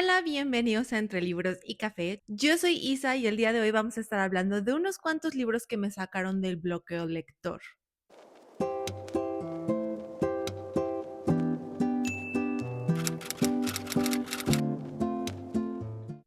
Hola, bienvenidos a Entre Libros y Café. Yo soy Isa y el día de hoy vamos a estar hablando de unos cuantos libros que me sacaron del bloqueo lector.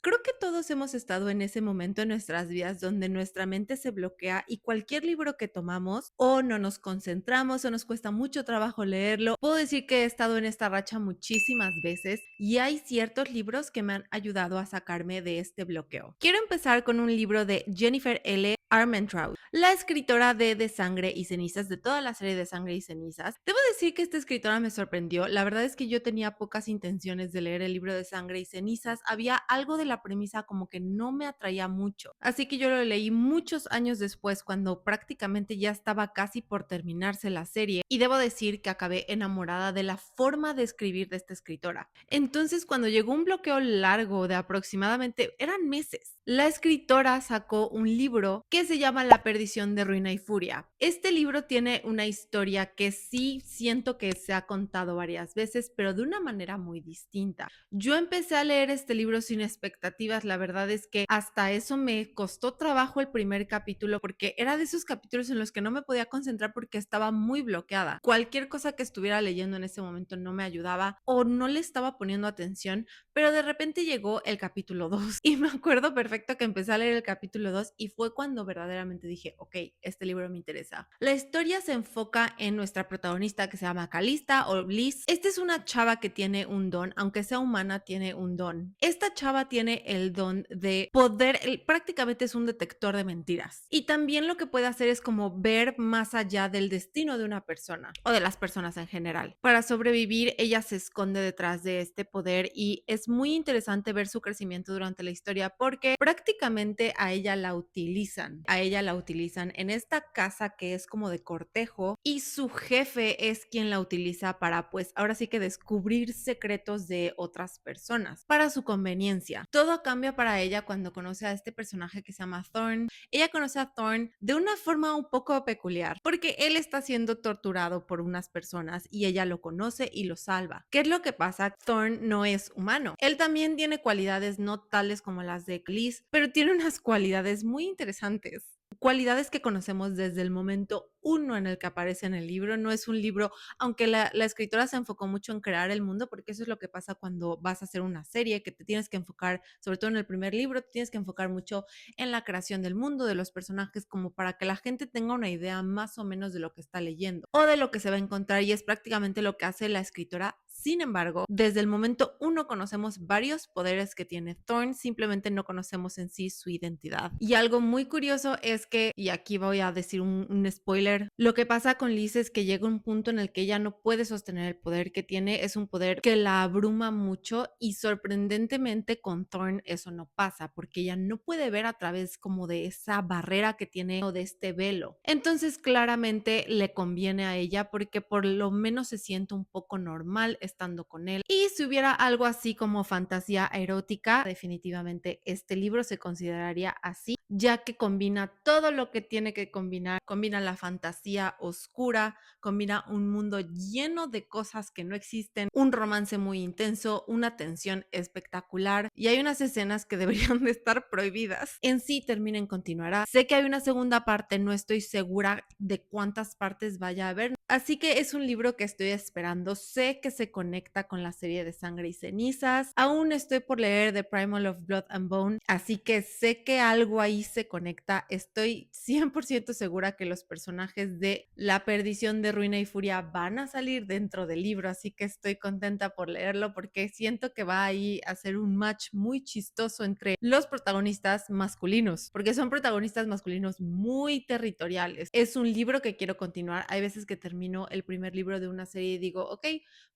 Creo que todos hemos estado en ese momento en nuestras vidas donde nuestra mente se bloquea y cualquier libro que tomamos o no nos concentramos o nos cuesta mucho trabajo leerlo. Puedo decir que he estado en esta racha muchísimas veces y hay ciertos libros que me han ayudado a sacarme de este bloqueo. Quiero empezar con un libro de Jennifer L. Armentrout, la escritora de Sangre y Cenizas, de toda la serie de Sangre y Cenizas. Debo decir que esta escritora me sorprendió. La verdad es que yo tenía pocas intenciones de leer el libro de Sangre y Cenizas. Había algo de la premisa como que no me atraía mucho. Así que yo lo leí muchos años después, cuando prácticamente ya estaba casi por terminarse la serie. Y debo decir que acabé enamorada de la forma de escribir de esta escritora. Entonces, cuando llegó un bloqueo largo de aproximadamente, eran meses, la escritora sacó un libro que se llama La perdición de Ruina y Furia. Este libro tiene una historia que sí siento que se ha contado varias veces, pero de una manera muy distinta. Yo empecé a leer este libro sin expectativas. La verdad es que hasta eso me costó trabajo el primer capítulo, porque era de esos capítulos en los que no me podía concentrar porque estaba muy bloqueada. Cualquier cosa que estuviera leyendo en ese momento no me ayudaba o no le estaba poniendo atención, pero de repente llegó el capítulo 2 y me acuerdo perfecto que empecé a leer el capítulo 2 y fue cuando verdaderamente dije, ok, este libro me interesa. La historia se enfoca en nuestra protagonista que se llama Calista o Bliss. Esta es una chava que tiene un don, aunque sea humana, tiene un don. Esta chava tiene el don de poder, prácticamente es un detector de mentiras. Y también lo que puede hacer es como ver más allá del destino de una persona o de las personas en general. Para sobrevivir, ella se esconde detrás de este poder y es muy interesante ver su crecimiento durante la historia porque prácticamente a ella la utilizan. A ella la utilizan en esta casa que es como de cortejo y su jefe es quien la utiliza para, pues, ahora sí que descubrir secretos de otras personas para su conveniencia. Todo cambia para ella cuando conoce a este personaje que se llama Thorn. Ella conoce a Thorn de una forma un poco peculiar porque él está siendo torturado por unas personas y ella lo conoce y lo salva. ¿Qué es lo que pasa? Thorn no es humano. Él también tiene cualidades no tales como las de Liz, pero tiene unas cualidades muy interesantes. Cualidades que conocemos desde el momento uno en el que aparece en el libro. No es un libro, aunque la escritora se enfocó mucho en crear el mundo, porque eso es lo que pasa cuando vas a hacer una serie, que te tienes que enfocar, sobre todo en el primer libro, te tienes que enfocar mucho en la creación del mundo, de los personajes, como para que la gente tenga una idea más o menos de lo que está leyendo o de lo que se va a encontrar, y es prácticamente lo que hace la escritora. Sin embargo, desde el momento uno conocemos varios poderes que tiene Thorn, simplemente no conocemos en sí su identidad. Y algo muy curioso es que, y aquí voy a decir un spoiler, lo que pasa con Liz es que llega un punto en el que ella no puede sostener el poder que tiene, es un poder que la abruma mucho y sorprendentemente con Thorn eso no pasa porque ella no puede ver a través como de esa barrera que tiene o de este velo. Entonces claramente le conviene a ella porque por lo menos se siente un poco normal estando con él. Y si hubiera algo así como fantasía erótica, definitivamente este libro se consideraría así, ya que combina todo lo que tiene que combinar. Combina la fantasía oscura, combina un mundo lleno de cosas que no existen, un romance muy intenso, una tensión espectacular y hay unas escenas que deberían de estar prohibidas. En sí, Termina en continuará. Sé que hay una segunda parte, no estoy segura de cuántas partes vaya a haber. Así que es un libro que estoy esperando. Sé que se conecta con la serie de Sangre y Cenizas. Aún estoy por leer The Primal of Blood and Bone, así que sé que algo ahí se conecta. Estoy 100% segura que los personajes de La perdición de Ruina y Furia van a salir dentro del libro, así que estoy contenta por leerlo porque siento que va ahí a ser un match muy chistoso entre los protagonistas masculinos, porque son protagonistas masculinos muy territoriales. Es un libro que quiero continuar. Hay veces que termino el primer libro de una serie y digo, ok,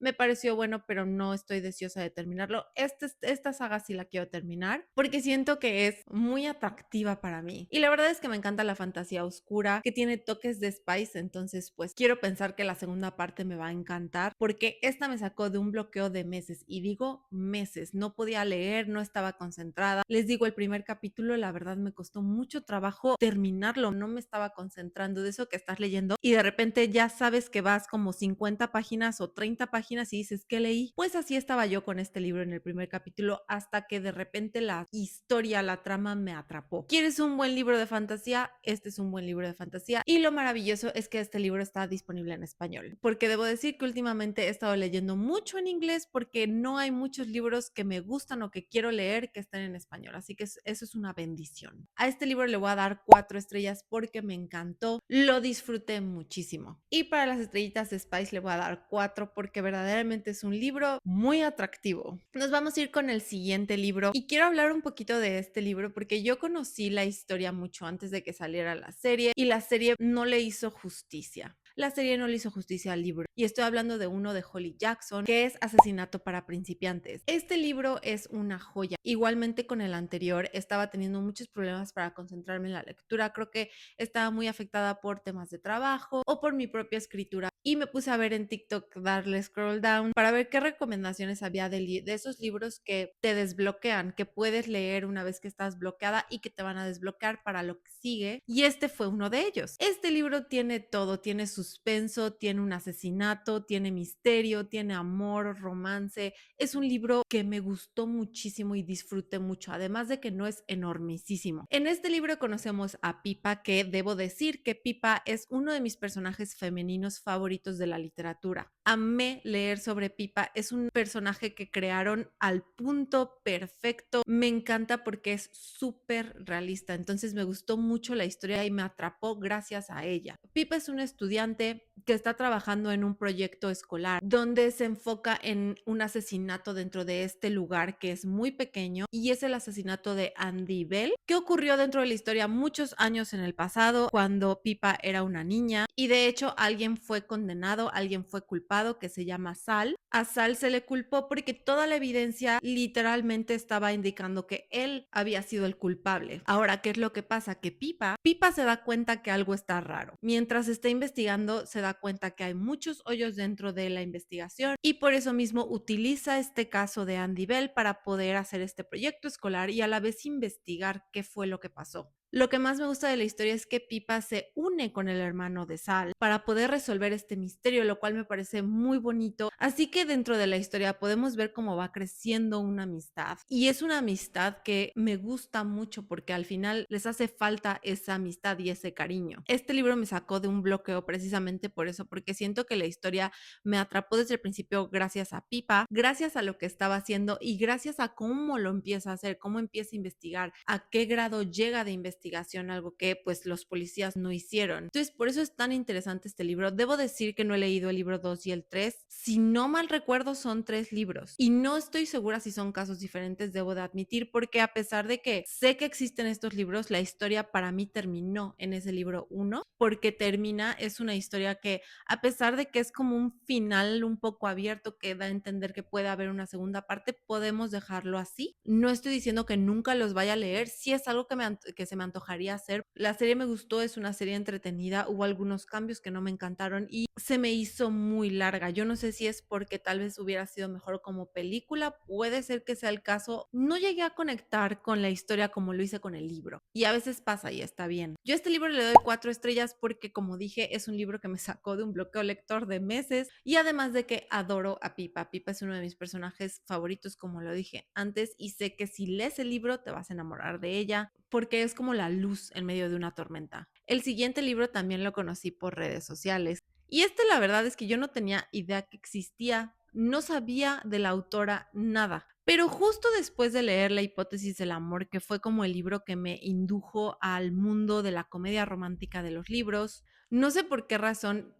me pareció bueno, pero no estoy deseosa de terminarlo. Esta saga sí la quiero terminar porque siento que es muy atractiva para mí. Y la verdad es que me encanta la fantasía oscura, que tiene toques de spice, entonces pues quiero pensar que la segunda parte me va a encantar porque esta me sacó de un bloqueo de meses, y digo meses, no podía leer, no estaba concentrada. Les digo, el primer capítulo la verdad me costó mucho trabajo terminarlo, no me estaba concentrando, de eso que estás leyendo y de repente ya sabes que vas como 50 páginas o 30 páginas y dices, ¿qué leí? Pues así estaba yo con este libro en el primer capítulo hasta que de repente la historia, la trama me atrapó. ¿Quieres un buen libro de fantasía? Este es un buen libro de fantasía. Y lo maravilloso es que este libro está disponible en español, porque debo decir que últimamente he estado leyendo mucho en inglés porque no hay muchos libros que me gustan o que quiero leer que estén en español, así que eso es una bendición. A este libro le voy a dar 4 estrellas porque me encantó, lo disfruté muchísimo. Y para las estrellitas de Spice le voy a dar 4 porque verdaderamente es un libro muy atractivo. Nos vamos a ir con el siguiente libro y quiero hablar un poquito de este libro porque yo conocí la historia mucho antes de que saliera la serie y la serie no le hizo justicia. La serie no le hizo justicia al libro y estoy hablando de uno de Holly Jackson que es Asesinato para principiantes. Este libro es una joya. Igualmente con el anterior estaba teniendo muchos problemas para concentrarme en la lectura. Creo que estaba muy afectada por temas de trabajo o por mi propia escritura y me puse a ver en TikTok, darle scroll down para ver qué recomendaciones había de esos libros que te desbloquean, que puedes leer una vez que estás bloqueada y que te van a desbloquear para lo que sigue. Y este fue uno de ellos. Este libro tiene todo, tiene suspenso, tiene un asesinato, tiene misterio, tiene amor, romance. Es un libro que me gustó muchísimo y disfruté mucho, además de que no es enormísimo. En este libro conocemos a Pipa, que debo decir que Pipa es uno de mis personajes femeninos favoritos de la literatura. Amé leer sobre Pipa, es un personaje que crearon al punto perfecto. Me encanta porque es súper realista, entonces me gustó mucho la historia y me atrapó gracias a ella. Pipa es un estudiante que está trabajando en un proyecto escolar donde se enfoca en un asesinato dentro de este lugar que es muy pequeño y es el asesinato de Andy Bell, que ocurrió dentro de la historia muchos años en el pasado cuando Pipa era una niña y de hecho alguien fue condenado, alguien fue culpado que se llama Sal. A Sal se le culpó porque toda la evidencia literalmente estaba indicando que él había sido el culpable. Ahora, ¿qué es lo que pasa? Que Pipa se da cuenta que algo está raro. Mientras está investigando, se da cuenta que hay muchos hoyos dentro de la investigación y por eso mismo utiliza este caso de Andy Bell para poder hacer este proyecto escolar y a la vez investigar qué fue lo que pasó. Lo que más me gusta de la historia es que Pipa se une con el hermano de Sal para poder resolver este misterio, lo cual me parece muy bonito. Así que dentro de la historia podemos ver cómo va creciendo una amistad. Y es una amistad que me gusta mucho porque al final les hace falta esa amistad y ese cariño. Este libro me sacó de un bloqueo precisamente por eso, porque siento que la historia me atrapó desde el principio gracias a Pipa, gracias a lo que estaba haciendo y gracias a cómo lo empieza a hacer, cómo empieza a investigar, a qué grado llega de investigación, algo que pues los policías no hicieron. Entonces, por eso es tan interesante este libro. Debo decir que no he leído el libro 2 y el 3. Si no mal recuerdo, son 3 libros y no estoy segura si son casos diferentes, debo de admitir, porque a pesar de que sé que existen estos libros, la historia para mí terminó en ese libro 1, porque termina, es una historia que a pesar de que es como un final un poco abierto que da a entender que puede haber una segunda parte, podemos dejarlo así. No estoy diciendo que nunca los vaya a leer, sí es algo que se me antojaría hacer. La serie me gustó, es una serie entretenida, hubo algunos cambios que no me encantaron y se me hizo muy larga. Yo no sé si es porque tal vez hubiera sido mejor como película, puede ser que sea el caso. No llegué a conectar con la historia como lo hice con el libro y a veces pasa y está bien. Yo a este libro le doy 4 estrellas porque, como dije, es un libro que me sacó de un bloqueo lector de meses y además de que adoro a Pipa. Pipa es uno de mis personajes favoritos, como lo dije antes, y sé que si lees el libro te vas a enamorar de ella porque es como la luz en medio de una tormenta. El siguiente libro también lo conocí por redes sociales y la verdad es que yo no tenía idea que existía, no sabía de la autora nada. Pero justo después de leer La hipótesis del amor, que fue como el libro que me indujo al mundo de la comedia romántica de los libros, no sé por qué razón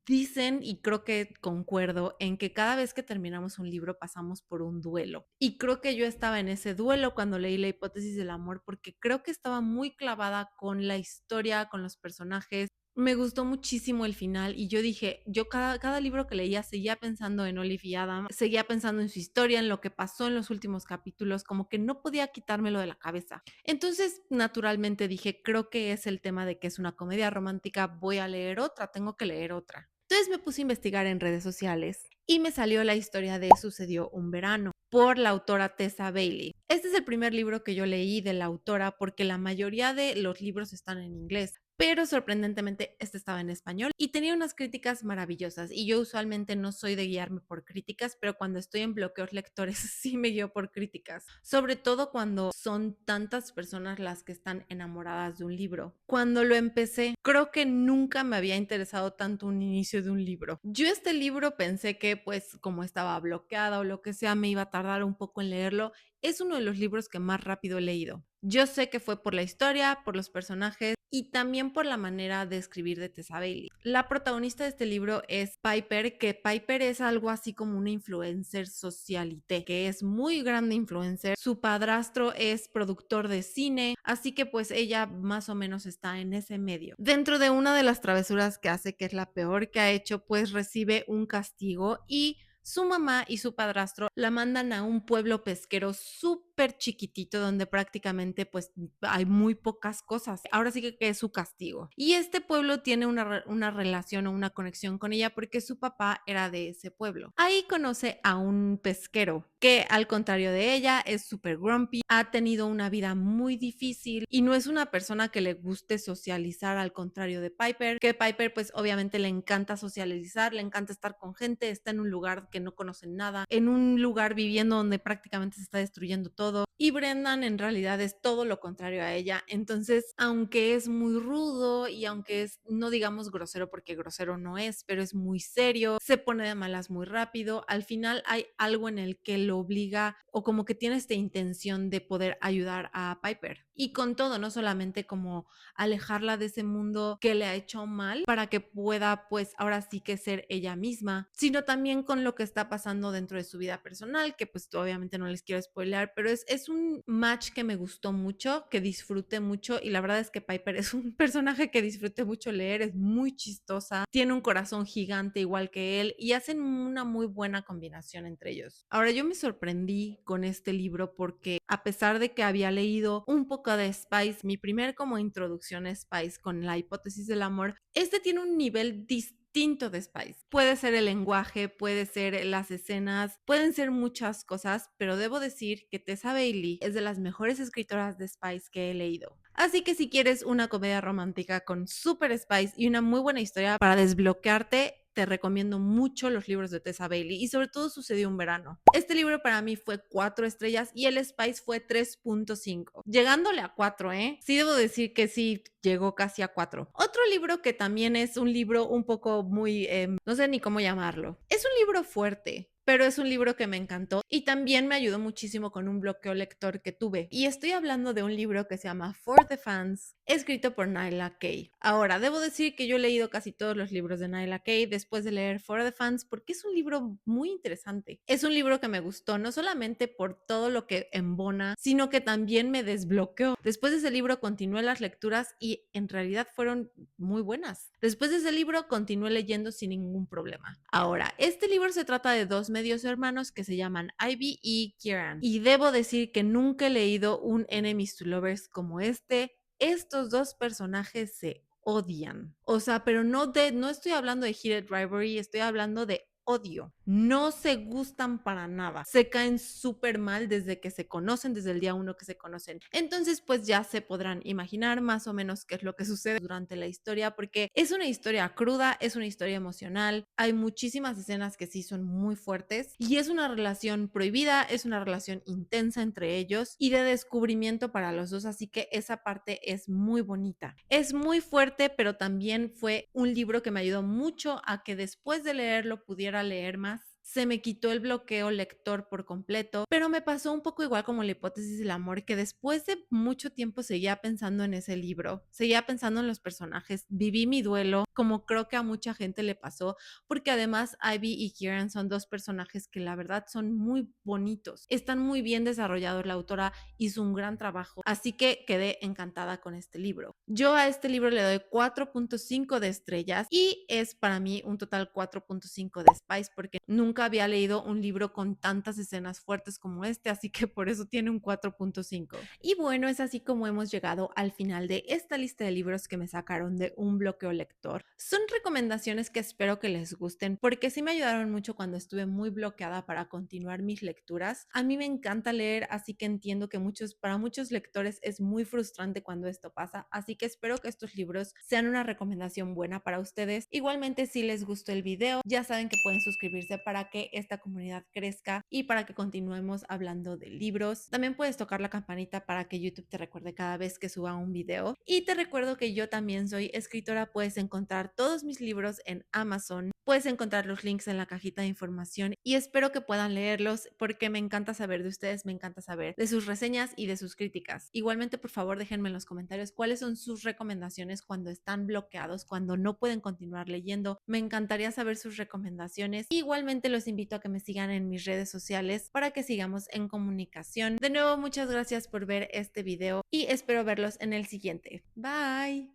dicen, y creo que concuerdo, en que cada vez que terminamos un libro pasamos por un duelo. Y creo que yo estaba en ese duelo cuando leí La hipótesis del amor, porque creo que estaba muy clavada con la historia, con los personajes. Me gustó muchísimo el final y yo dije, yo cada libro que leía seguía pensando en Olive y Adam, seguía pensando en su historia, en lo que pasó en los últimos capítulos, como que no podía quitármelo de la cabeza. Entonces, naturalmente dije, creo que es el tema de que es una comedia romántica, voy a leer otra, tengo que leer otra. Entonces me puse a investigar en redes sociales y me salió la historia de Sucedió un verano por la autora Tessa Bailey. Este es el primer libro que yo leí de la autora porque la mayoría de los libros están en inglés, pero sorprendentemente este estaba en español y tenía unas críticas maravillosas. Y yo usualmente no soy de guiarme por críticas, pero cuando estoy en bloqueos lectores sí me guío por críticas, sobre todo cuando son tantas personas las que están enamoradas de un libro. Cuando lo empecé, creo que nunca me había interesado tanto un inicio de un libro. Yo este libro pensé que pues como estaba bloqueada o lo que sea, me iba a tardar un poco en leerlo. Es uno de los libros que más rápido he leído. Yo sé que fue por la historia, por los personajes y también por la manera de escribir de Tessa Bailey. La protagonista de este libro es Piper, que Piper es algo así como una influencer socialité, que es muy grande influencer. Su padrastro es productor de cine, así que pues ella más o menos está en ese medio. Dentro de una de las travesuras que hace, que es la peor que ha hecho, pues recibe un castigo y su mamá y su padrastro la mandan a un pueblo pesquero súper chiquitito donde prácticamente pues hay muy pocas cosas. Ahora sí que es su castigo. Y este pueblo tiene una relación o una conexión con ella porque su papá era de ese pueblo. Ahí conoce a un pesquero que al contrario de ella es súper grumpy, ha tenido una vida muy difícil y no es una persona que le guste socializar, al contrario de Piper, que Piper pues obviamente le encanta socializar, le encanta estar con gente, está en un lugar que no conocen nada, en un lugar viviendo donde prácticamente se está destruyendo todo. Y Brendan en realidad es todo lo contrario a ella. Entonces, aunque es muy rudo y aunque es, no digamos grosero porque grosero no es, pero es muy serio, se pone de malas muy rápido, al final hay algo en el que lo obliga o como que tiene esta intención de poder ayudar a Piper. Y con todo, no solamente como alejarla de ese mundo que le ha hecho mal para que pueda pues ahora sí que ser ella misma, sino también con lo que está pasando dentro de su vida personal, que pues obviamente no les quiero spoilear, pero es un match que me gustó mucho, que disfruté mucho y la verdad es que Piper es un personaje que disfruté mucho leer, es muy chistosa, tiene un corazón gigante igual que él y hacen una muy buena combinación entre ellos. Ahora yo me sorprendí con este libro porque a pesar de que había leído un poco de Spice, mi primer como introducción a Spice con la hipótesis del amor, este tiene un nivel distinto de Spice. Puede ser el lenguaje, puede ser las escenas, pueden ser muchas cosas, pero debo decir que Tessa Bailey es de las mejores escritoras de Spice que he leído. Así que si quieres una comedia romántica con super Spice y una muy buena historia para desbloquearte, te recomiendo mucho los libros de Tessa Bailey y sobre todo sucedió un verano. Este libro para mí fue 4 estrellas y el Spice fue 3.5, llegándole a 4, ¿eh? Sí debo decir que sí llegó casi a 4. Otro libro que también es un libro un poco muy, no sé ni cómo llamarlo. Es un libro fuerte, pero es un libro que me encantó y también me ayudó muchísimo con un bloqueo lector que tuve. Y estoy hablando de un libro que se llama For the Fans, escrito por Naila Kay. Ahora, debo decir que yo he leído casi todos los libros de Naila Kay después de leer For the Fans porque es un libro muy interesante. Es un libro que me gustó no solamente por todo lo que embona, sino que también me desbloqueó. Después de ese libro continué las lecturas y en realidad fueron muy buenas. Después de ese libro continué leyendo sin ningún problema. Ahora, este libro se trata de dos medios hermanos que se llaman Ivy y Kieran. Y debo decir que nunca he leído un Enemies to Lovers como este. Estos dos personajes se odian. O sea, pero no estoy hablando de heated rivalry, estoy hablando de odio. No se gustan para nada. Se caen súper mal desde que se conocen, desde el día uno que se conocen. Entonces, pues ya se podrán imaginar más o menos qué es lo que sucede durante la historia, porque es una historia cruda, es una historia emocional. Hay muchísimas escenas que sí son muy fuertes y es una relación prohibida, es una relación intensa entre ellos y de descubrimiento para los dos. Así que esa parte es muy bonita. Es muy fuerte, pero también fue un libro que me ayudó mucho a que después de leerlo pudiera leer más. Se me quitó el bloqueo lector por completo, pero me pasó un poco igual como la hipótesis del amor, que después de mucho tiempo seguía pensando en ese libro, seguía pensando en los personajes, viví mi duelo, como creo que a mucha gente le pasó, porque además Ivy y Kieran son dos personajes que la verdad son muy bonitos, están muy bien desarrollados, la autora hizo un gran trabajo, así que quedé encantada con este libro. Yo a este libro le doy 4.5 de estrellas y es para mí un total 4.5 de Spice porque nunca nunca había leído un libro con tantas escenas fuertes como este, así que por eso tiene un 4.5. Y bueno, es así como hemos llegado al final de esta lista de libros que me sacaron de un bloqueo lector. Son recomendaciones que espero que les gusten porque sí me ayudaron mucho cuando estuve muy bloqueada para continuar mis lecturas. A mí me encanta leer, así que entiendo que para muchos lectores es muy frustrante cuando esto pasa, así que espero que estos libros sean una recomendación buena para ustedes. Igualmente, si les gustó el video, ya saben que pueden suscribirse para que esta comunidad crezca y para que continuemos hablando de libros. También puedes tocar la campanita para que YouTube te recuerde cada vez que suba un video. Y te recuerdo que yo también soy escritora, puedes encontrar todos mis libros en Amazon. Puedes encontrar los links en la cajita de información y espero que puedan leerlos porque me encanta saber de ustedes, me encanta saber de sus reseñas y de sus críticas. Igualmente, por favor, déjenme en los comentarios cuáles son sus recomendaciones cuando están bloqueados, cuando no pueden continuar leyendo. Me encantaría saber sus recomendaciones. Igualmente, los invito a que me sigan en mis redes sociales para que sigamos en comunicación. De nuevo, muchas gracias por ver este video y espero verlos en el siguiente. Bye.